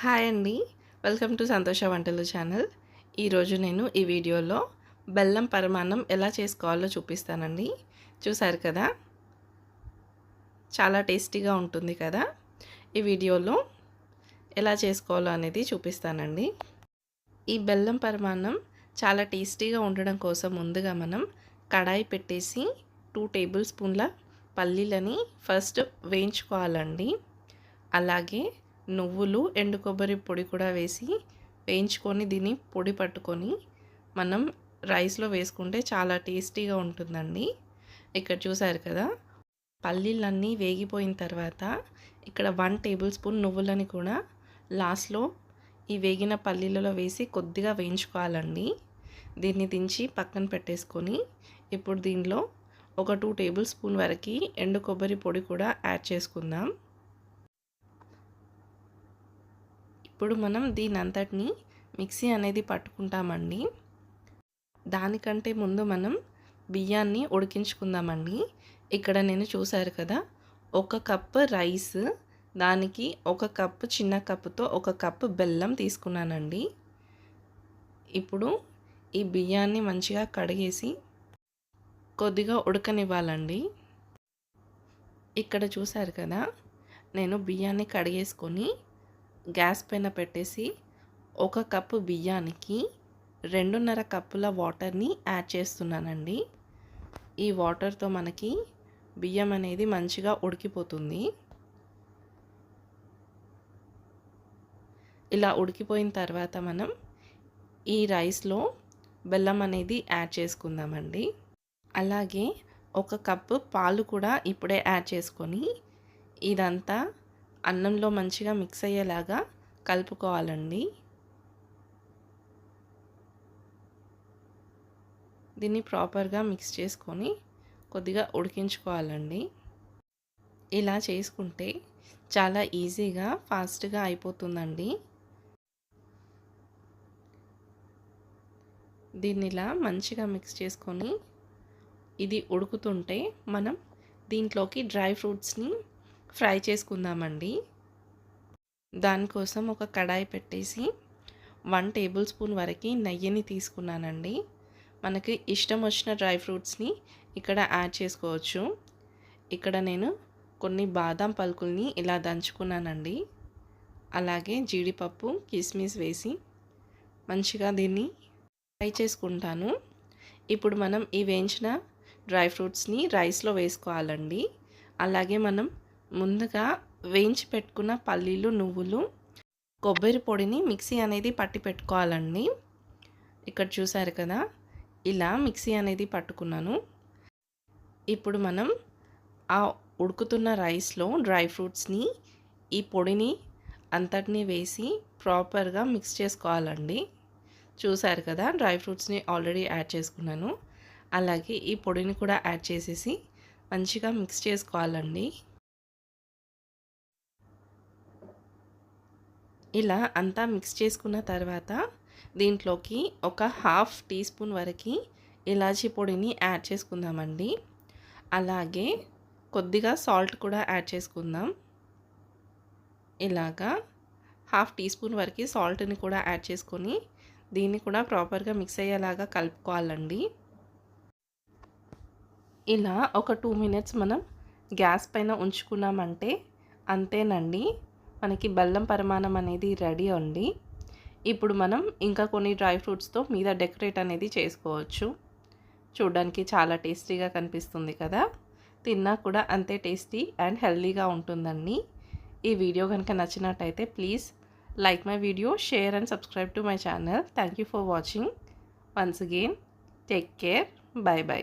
Hi అండి. Welcome to సంతోష వంటలు ఛానల్. ఈరోజు నేను ఈ వీడియోలో బెల్లం పరమాన్నం ఎలా చేసుకోవాలో చూపిస్తానండి. చూసారు కదా, చాలా టేస్టీగా ఉంటుంది కదా. ఈ వీడియోలో ఎలా చేసుకోవాలో అనేది చూపిస్తానండి. ఈ బెల్లం పరమాన్నం చాలా టేస్టీగా ఉండడం కోసం ముందుగా మనం కడాయి పెట్టేసి 2 టేబుల్ స్పూన్ల పల్లీలని ఫస్ట్ వేయించుకోవాలండి. అలాగే నువ్వులు, ఎండు కొబ్బరి పొడి కూడా వేసి వేయించుకొని దీన్ని పొడి పట్టుకొని మనం రైస్లో వేసుకుంటే చాలా టేస్టీగా ఉంటుందండి. ఇక్కడ చూసారు కదా, పల్లీలన్నీ వేగిపోయిన తర్వాత ఇక్కడ 1 టేబుల్ స్పూన్ నువ్వులని కూడా లాస్ట్లో ఈ వేగిన పల్లీలలో వేసి కొద్దిగా వేయించుకోవాలండి. దీన్ని దించి పక్కన పెట్టేసుకొని ఇప్పుడు దీనిలో ఒక 2 టేబుల్ స్పూన్ వరకు ఎండు కొబ్బరి పొడి కూడా యాడ్ చేసుకుందాం. ఇప్పుడు మనం దీని అంతటిని మిక్సీ అనేది పట్టుకుంటామండి. దానికంటే ముందు మనం బియ్యాన్ని ఉడికించుకుందామండి. ఇక్కడ నేను చూసారు కదా, 1 కప్పు రైస్, దానికి 1 కప్పు చిన్న కప్పుతో 1 కప్పు బెల్లం తీసుకున్నానండి. ఇప్పుడు ఈ బియ్యాన్ని మంచిగా కడిగేసి కొద్దిగా ఉడకనివ్వాలండి. ఇక్కడ చూసారు కదా, నేను బియ్యాన్ని కడిగేసుకొని గ్యాస్ పైన పెట్టేసి 1 కప్పు బియ్యానికి 2.5 కప్పుల వాటర్ని యాడ్ చేస్తున్నానండి. ఈ వాటర్తో మనకి బియ్యం అనేది మంచిగా ఉడికిపోతుంది. ఇలా ఉడికిపోయిన తర్వాత మనం ఈ రైస్లో బెల్లం అనేది యాడ్ చేసుకుందామండి. అలాగే 1 కప్పు పాలు కూడా ఇప్పుడే యాడ్ చేసుకొని ఇదంతా అన్నంలో మంచిగా మిక్స్ అయ్యేలాగా కలుపుకోవాలండి. దీన్ని ప్రాపర్గా మిక్స్ చేసుకొని కొద్దిగా ఉడికించుకోవాలండి. ఇలా చేసుకుంటే చాలా ఈజీగా ఫాస్ట్గా అయిపోతుందండి. దీన్ని ఇలా మంచిగా మిక్స్ చేసుకొని ఇది ఉడుకుతుంటే మనం దీంట్లోకి డ్రై ఫ్రూట్స్ని ఫ్రై చేసుకుందామండి. దానికోసం ఒక కడాయి పెట్టేసి 1 టేబుల్ స్పూన్ వరకు నెయ్యిని తీసుకున్నానండి. మనకి ఇష్టం వచ్చిన డ్రై ఫ్రూట్స్ని ఇక్కడ యాడ్ చేసుకోవచ్చు. ఇక్కడ నేను కొన్ని బాదం పలుకుల్ని ఇలా దంచుకున్నానండి. అలాగే జీడిపప్పు, కిస్మిస్ వేసి మంచిగా దీన్ని ఫ్రై చేసుకుంటాను. ఇప్పుడు మనం ఈ వేయించిన డ్రై ఫ్రూట్స్ని రైస్లో వేసుకోవాలండి. అలాగే మనం ముందుగా వేయించి పెట్టుకున్న పల్లీలు, నువ్వులు, కొబ్బరి పొడిని మిక్సీ అనేది పట్టి పెట్టుకోవాలండి. ఇక్కడ చూసారు కదా, ఇలా మిక్సీ అనేది పట్టుకున్నాను. ఇప్పుడు మనం ఆ ఉడుకుతున్న రైస్లో డ్రై ఫ్రూట్స్ని, ఈ పొడిని అంతటినీ వేసి ప్రాపర్గా మిక్స్ చేసుకోవాలండి. చూసారు కదా, డ్రై ఫ్రూట్స్ని ఆల్రెడీ యాడ్ చేసుకున్నాను. అలాగే ఈ పొడిని కూడా యాడ్ చేసేసి మంచిగా మిక్స్ చేసుకోవాలండి. ఇలా అంతా మిక్స్ చేసుకున్న తర్వాత దీంట్లోకి ఒక 1/2 టీ స్పూన్ వరకు ఇలాచీ పొడిని యాడ్ చేసుకుందామండి. అలాగే కొద్దిగా సాల్ట్ కూడా యాడ్ చేసుకుందాం. ఇలాగా 1/2 టీ స్పూన్ వరకు సాల్ట్ని కూడా యాడ్ చేసుకొని దీన్ని కూడా ప్రాపర్గా మిక్స్ అయ్యేలాగా కలుపుకోవాలండి. ఇలా ఒక 2 మినిట్స్ మనం గ్యాస్ పైన ఉంచుకున్నామంటే అంతేనండి, మనకి బెల్లం పరమాన్నం అనేది రెడీ అండి. ఇప్పుడు మనం ఇంకా కొన్ని డ్రై ఫ్రూట్స్తో మీద డెకరేట్ అనేది చేసుకోవచ్చు. చూడడానికి చాలా టేస్టీగా కనిపిస్తుంది కదా, తిన్నా కూడా అంతే టేస్టీ అండ్ హెల్తీగా ఉంటుందండి. ఈ వీడియో కనుక నచ్చినట్టయితే please like my video, share and subscribe to my channel. Thank you for watching. Once again take care. By by.